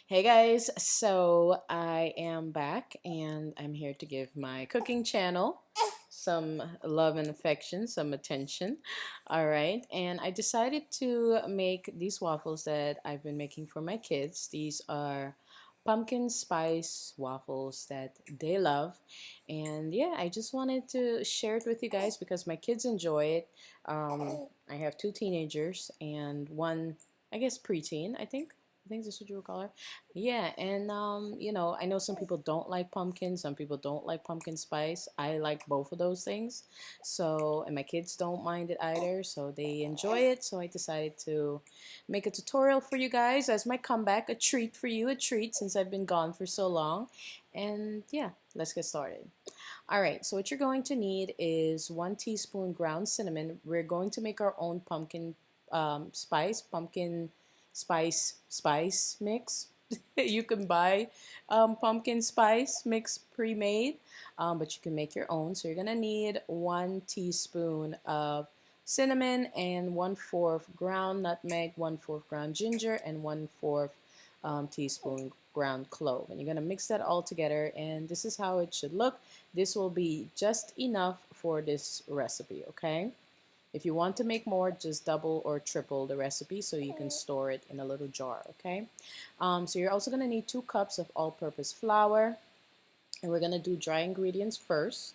Hey guys, so I am back and I'm here to give my cooking channel some love and affection, some attention. All right, and I decided to make these waffles that I've been making for my kids. These are pumpkin spice waffles that they love, and yeah, I just wanted to share it with you guys because my kids enjoy it. I have two teenagers and one, I guess, preteen, I think that's what you would call her. Yeah, and you know, I know some people don't like pumpkin, some people don't like pumpkin spice. I like both of those things. So, and my kids don't mind it either, so they enjoy it. So I decided to make a tutorial for you guys as my comeback, a treat for you, a treat since I've been gone for so long. And yeah, let's get started. All right, so what you're going to need is 1 teaspoon ground cinnamon. We're going to make our own pumpkin spice mix. You can buy pumpkin spice mix pre-made, but you can make your own. So you're gonna need 1 teaspoon of cinnamon and 1/4 ground nutmeg, 1/4 ground ginger, and 1/4 teaspoon ground clove. And you're gonna mix that all together, and this is how it should look. This will be just enough for this recipe, okay? If you want to make more, just double or triple the recipe so you can store it in a little jar, okay? So you're also going to need 2 cups of all-purpose flour, and we're going to do dry ingredients first.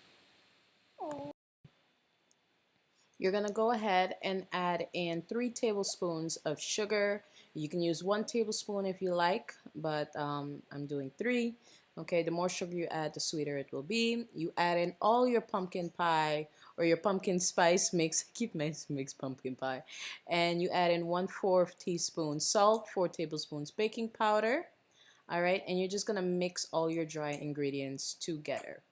You're going to go ahead and add in 3 tablespoons of sugar. You can use 1 tablespoon if you like, but I'm doing 3. Okay, the more sugar you add, the sweeter it will be. You add in all your pumpkin pie or your pumpkin spice mix. I keep mix pumpkin pie. And you add in 1/4 teaspoon salt, 4 tablespoons baking powder. All right, and you're just gonna mix all your dry ingredients together.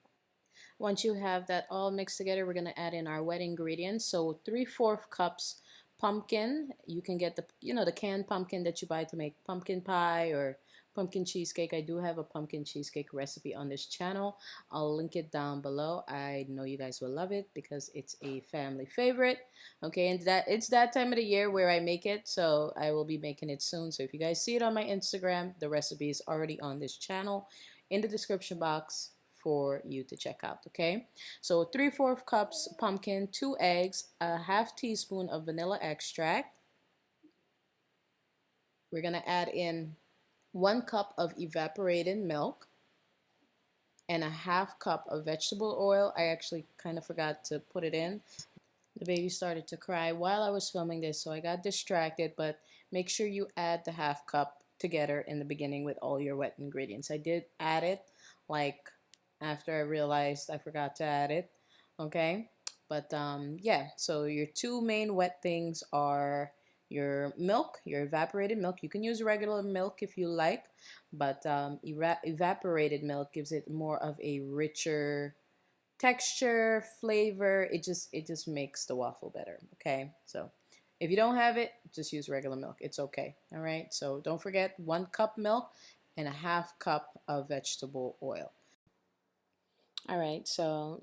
Once you have that all mixed together, we're gonna add in our wet ingredients. So 3/4 cups pumpkin. You can get the canned pumpkin that you buy to make pumpkin pie or pumpkin cheesecake. I do have a pumpkin cheesecake recipe on this channel. I'll link it down below. I know you guys will love it because it's a family favorite. Okay, and it's that time of the year where I make it, so I will be making it soon. So if you guys see it on my Instagram, the recipe is already on this channel in the description box for you to check out. Okay, so 3/4 cups pumpkin, 2 eggs, a ½ teaspoon of vanilla extract. We're gonna add in 1 cup of evaporated milk and a ½ cup of vegetable oil. I actually kind of forgot to put it in. The baby started to cry while I was filming this, so I got distracted, but make sure you add the ½ cup together in the beginning with all your wet ingredients. I did add it like after I realized I forgot to add it, okay? But yeah, so your 2 main wet things are your milk, your evaporated milk. You can use regular milk if you like, but evaporated milk gives it more of a richer texture, flavor. It just makes the waffle better, okay? So if you don't have it, just use regular milk. It's okay, all right? So don't forget 1 cup milk and a ½ cup of vegetable oil. All right, so,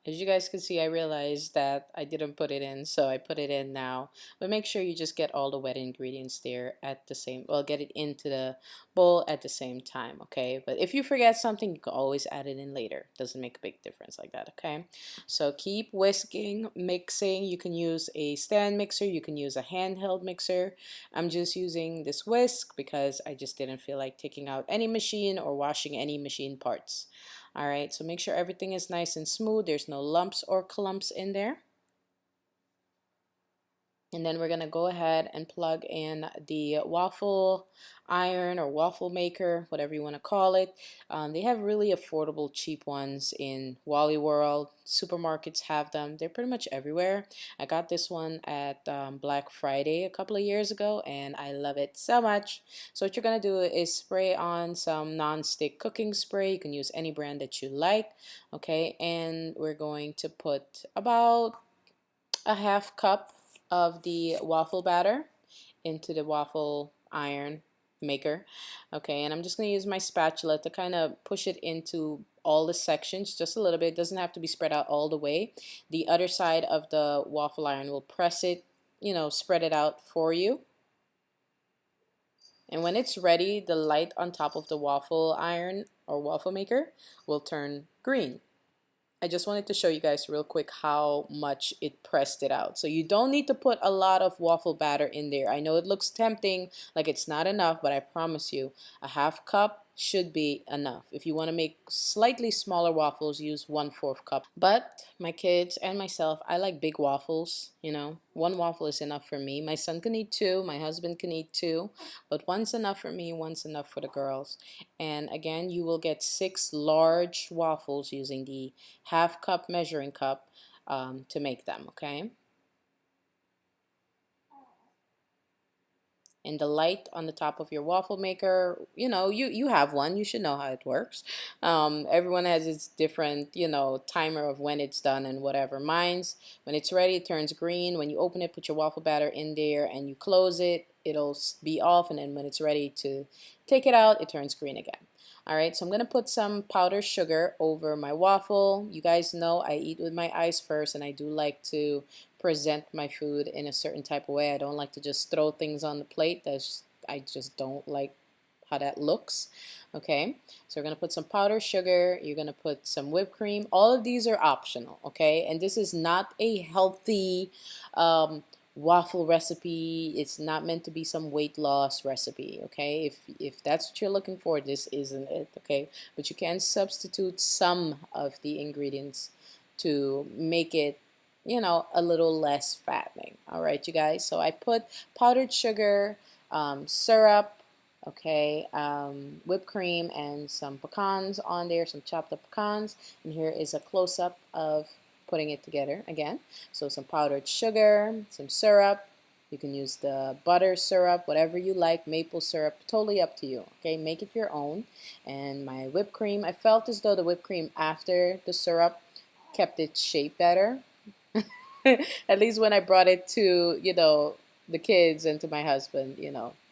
as you guys can see, I realized that I didn't put it in, so I put it in now. But make sure you just get all the wet ingredients there at the same, well, get it into the bowl at the same time, okay? But if you forget something, you can always add it in later. Doesn't make a big difference like that, okay? So keep whisking, mixing. You can use a stand mixer, you can use a handheld mixer. I'm just using this whisk because I just didn't feel like taking out any machine or washing any machine parts. All right, so make sure everything is nice and smooth. There's no lumps or clumps in there. And then we're going to go ahead and plug in the waffle iron or waffle maker, whatever you want to call it. They have really affordable, cheap ones in Wally World. Supermarkets have them. They're pretty much everywhere. I got this one at Black Friday a couple of years ago, and I love it so much. So what you're going to do is spray on some non-stick cooking spray. You can use any brand that you like. Okay, and we're going to put about a ½ cup of the waffle batter into the waffle iron maker. Okay, and I'm just going to use my spatula to kind of push it into all the sections just a little bit. It doesn't have to be spread out all the way. The other side of the waffle iron will press it spread it out for you. And when it's ready, the light on top of the waffle iron or waffle maker will turn green. I just wanted to show you guys real quick how much it pressed it out. So you don't need to put a lot of waffle batter in there. I know it looks tempting, like it's not enough, but I promise you, a half cup should be enough. If you want to make slightly smaller waffles, use 1/4 cup. But my kids and myself, I like big waffles, One waffle is enough for me. My son can eat two, my husband can eat two, but one's enough for me, one's enough for the girls. And again, you will get 6 large waffles using the half cup measuring cup to make them, okay? And the light on the top of your waffle maker, you have one, you should know how it works. Everyone has its different, timer of when it's done and whatever. Mine's, when it's ready, it turns green. When you open it, put your waffle batter in there and you close it, it'll be off, and then when it's ready to take it out, it turns green again. All right, so I'm gonna put some powdered sugar over my waffle. You guys know I eat with my eyes first, and I do like to present my food in a certain type of way. I don't like to just throw things on the plate. I just don't like how that looks. Okay, so we're gonna put some powdered sugar. You're gonna put some whipped cream. All of these are optional, okay? And this is not a healthy waffle recipe. It's not meant to be some weight loss recipe, okay? If that's what you're looking for, this isn't it, okay? But you can substitute some of the ingredients to make it, a little less fattening. All right, you guys. So I put powdered sugar, syrup, okay, whipped cream, and some pecans on there, some chopped up pecans. And here is a close-up of putting it together again. So some powdered sugar, some syrup. You can use the butter syrup, whatever you like, maple syrup, totally up to you. Okay, make it your own. And my whipped cream, I felt as though the whipped cream after the syrup kept its shape better. At least when I brought it to, the kids and to my husband,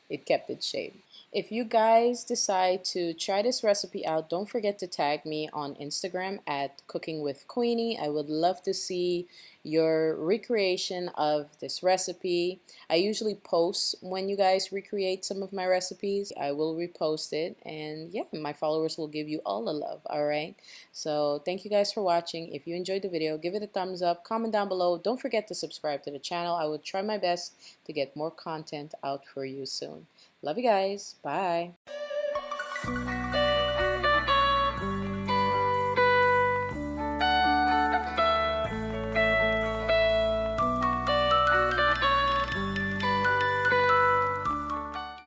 it kept its shape. If you guys decide to try this recipe out, don't forget to tag me on Instagram at Cooking with Queenie. I would love to see your recreation of this recipe. I usually post when you guys recreate some of my recipes. I will repost it, and yeah, my followers will give you all the love, all right? So thank you guys for watching. If you enjoyed the video, give it a thumbs up, comment down below. Don't forget to subscribe to the channel. I will try my best to get more content out for you soon. Love you guys. Bye.